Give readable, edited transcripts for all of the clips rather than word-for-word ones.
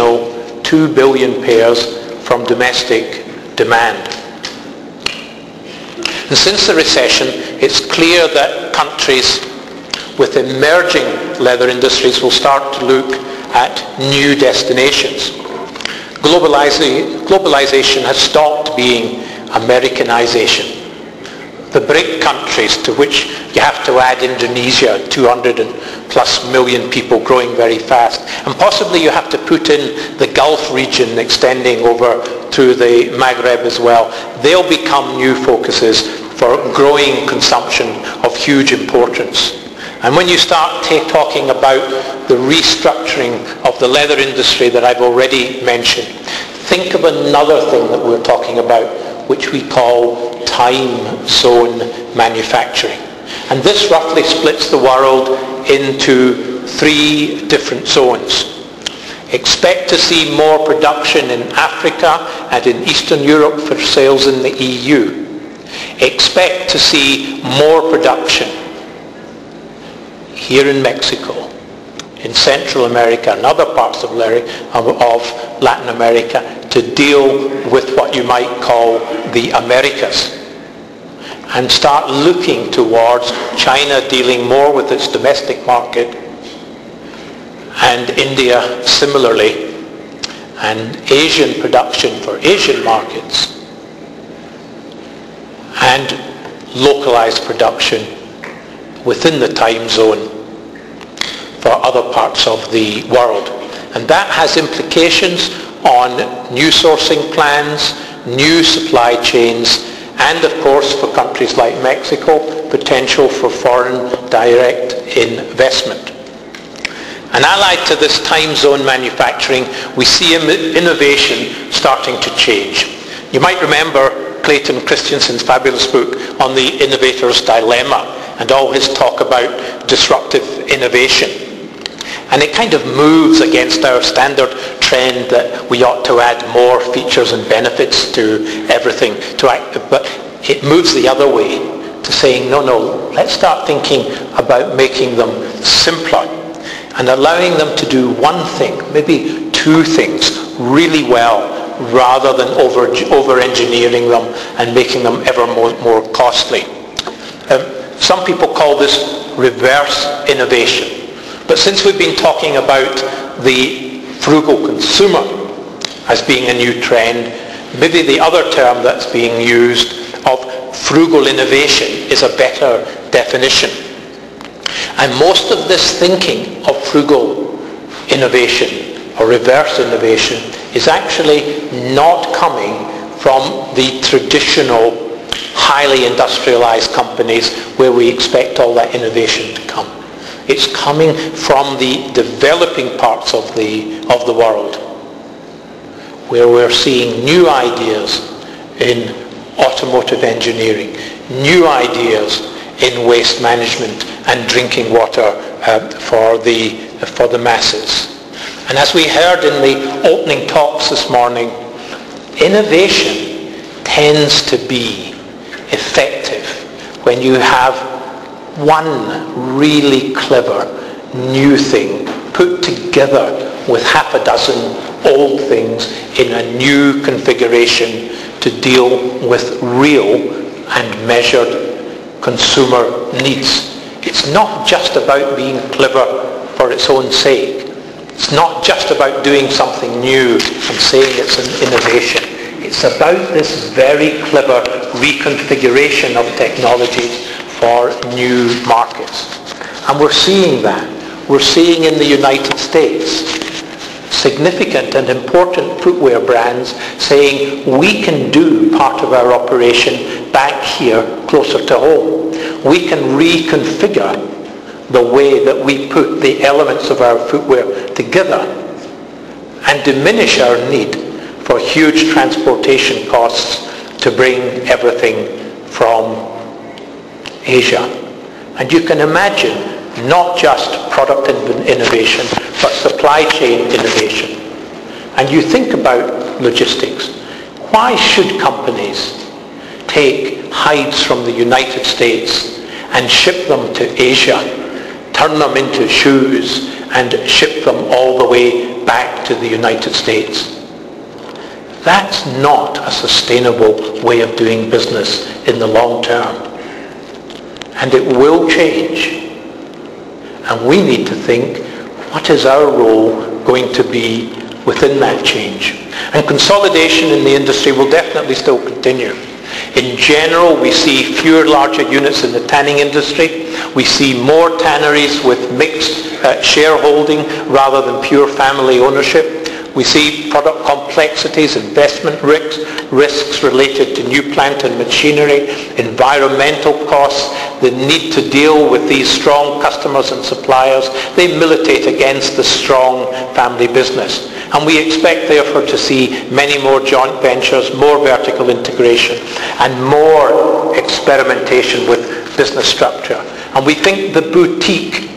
additional 2 billion pairs from domestic demand. And since the recession, it's clear that countries with emerging leather industries will start to look at new destinations. Globalization has stopped being Americanization. The BRIC countries, to which you have to add Indonesia, 200+ million people growing very fast, and possibly you have to put in the Gulf region extending over to the Maghreb as well. They'll become new focuses for growing consumption of huge importance. And when you start talking about the restructuring of the leather industry that I've already mentioned, think of another thing that we're talking about, which we call time zone manufacturing. And this roughly splits the world into 3 different zones. Expect to see more production in Africa and in Eastern Europe for sales in the EU. Expect to see more production here in Mexico, in Central America and other parts of Latin America to deal with what you might call the Americas, and start looking towards China dealing more with its domestic market, and India similarly, and Asian production for Asian markets, and localized production within the time zone for other parts of the world. And that has implications on new sourcing plans, new supply chains, and of course for countries like Mexico, potential for foreign direct investment. And allied to this time zone manufacturing, we see innovation starting to change. You might remember Clayton Christensen's fabulous book on the innovator's dilemma and all his talk about disruptive innovation. And it kind of moves against our standard trend that we ought to add more features and benefits to everything, but it moves the other way to saying, no, let's start thinking about making them simpler and allowing them to do one thing, maybe 2 things really well, rather than over-engineering them and making them ever more costly. Some people call this reverse innovation. But since we've been talking about the frugal consumer as being a new trend, maybe the other term that's being used of frugal innovation is a better definition. And most of this thinking of frugal innovation or reverse innovation is actually not coming from the traditional highly industrialized companies where we expect all that innovation to come. It's coming from the developing parts of the world, where we're seeing new ideas in automotive engineering, new ideas in waste management and drinking water for the masses. And as we heard in the opening talks this morning, innovation tends to be effective when you have one really clever new thing put together with half a dozen old things in a new configuration to deal with real and measured consumer needs. It's not just about being clever for its own sake. It's not just about doing something new and saying it's an innovation. It's about this very clever reconfiguration of technologies for new markets. And we're seeing that. We're seeing in the United States significant and important footwear brands saying we can do part of our operation back here closer to home. We can reconfigure the way that we put the elements of our footwear together and diminish our need for huge transportation costs to bring everything from Asia. And you can imagine not just product innovation, but supply chain innovation. And you think about logistics. Why should companies take hides from the United States and ship them to Asia, turn them into shoes, and ship them all the way back to the United States. That's not a sustainable way of doing business in the long term. And it will change. And we need to think, what is our role going to be within that change? And consolidation in the industry will definitely still continue. In general, we see fewer larger units in the tanning industry. We see more tanneries with mixed shareholding rather than pure family ownership. We see product complexities, investment risks related to new plant and machinery, environmental costs, the need to deal with these strong customers and suppliers. They militate against the strong family business. And we expect, therefore, to see many more joint ventures, more vertical integration, and more experimentation with business structure. And we think the boutique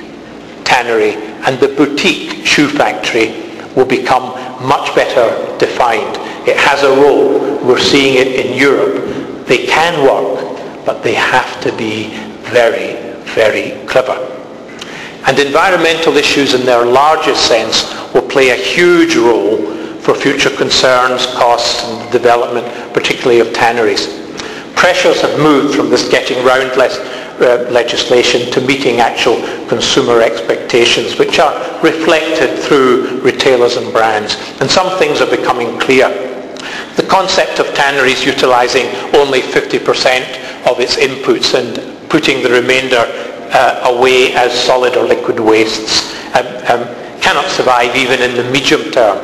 tannery and the boutique shoe factory will become much better defined. It has a role. We're seeing it in Europe. They can work, but they have to be very, very clever. And environmental issues in their largest sense will play a huge role for future concerns, costs, and development, particularly of tanneries. Pressures have moved from this getting round legislation to meeting actual consumer expectations, which are reflected through retailers and brands. And some things are becoming clear. The concept of tanneries utilising only 50% of its inputs and putting the remainder away as solid or liquid wastes cannot survive even in the medium term.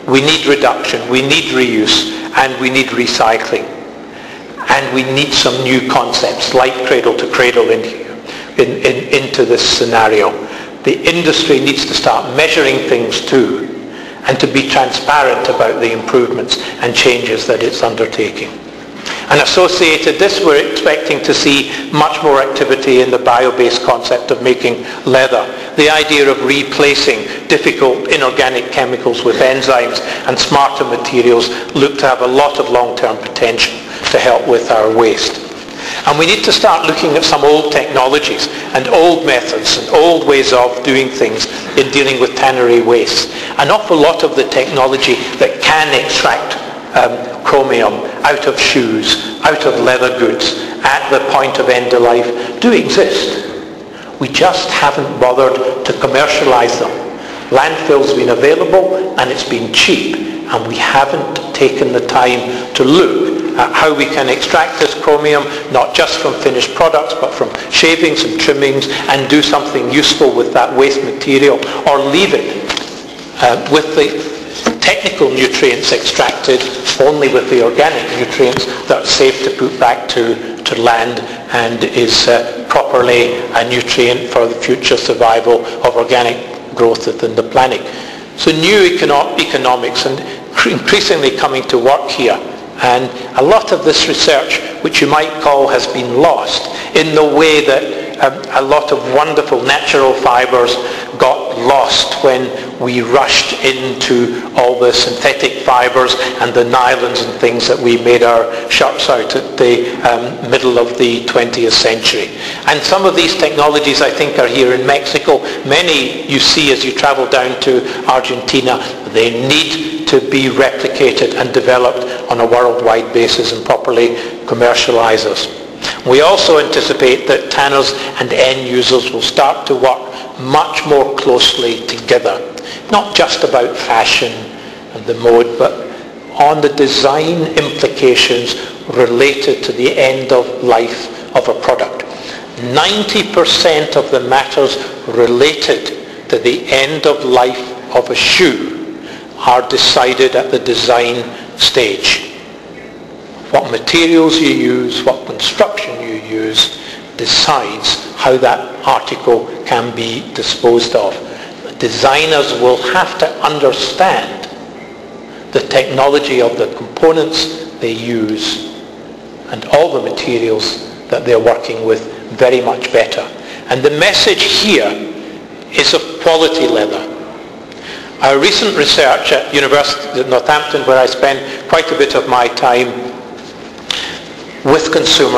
We need reduction, we need reuse, and we need recycling. And we need some new concepts like cradle to cradle into this scenario. The industry needs to start measuring things too, and to be transparent about the improvements and changes that it's undertaking. And associated this, we're expecting to see much more activity in the bio-based concept of making leather. The idea of replacing difficult inorganic chemicals with enzymes and smarter materials look to have a lot of long-term potential to help with our waste. And we need to start looking at some old technologies and old methods and old ways of doing things in dealing with tannery waste. An awful lot of the technology that can extract chromium out of shoes, out of leather goods at the point of end of life do exist. We just haven't bothered to commercialize them. Landfill's been available and it's been cheap, and we haven't taken the time to look at how we can extract this chromium, not just from finished products, but from shavings and trimmings, and do something useful with that waste material, or leave it with the technical nutrients extracted only with the organic nutrients that are safe to put back to land and is properly a nutrient for the future survival of organic growth within the planet. So new economics and increasingly coming to work here. And a lot of this research, which you might call has been lost, in the way that a lot of wonderful natural fibres got lost when we rushed into all the synthetic fibres and the nylons and things that we made our shirts out at the middle of the 20th century. And some of these technologies, I think, are here in Mexico. Many you see as you travel down to Argentina. They need to be replicated and developed on a worldwide basis and properly commercialise us. We also anticipate that tanners and end users will start to work much more closely together, not just about fashion and the mode, but on the design implications related to the end of life of a product. 90% of the matters related to the end of life of a shoe are decided at the design stage. What materials you use, what construction you use, decides how that article can be disposed of. The designers will have to understand the technology of the components they use and all the materials that they're working with very much better. And the message here is of quality leather. Our recent research at University of Northampton, where I spend quite a bit of my time with consumers,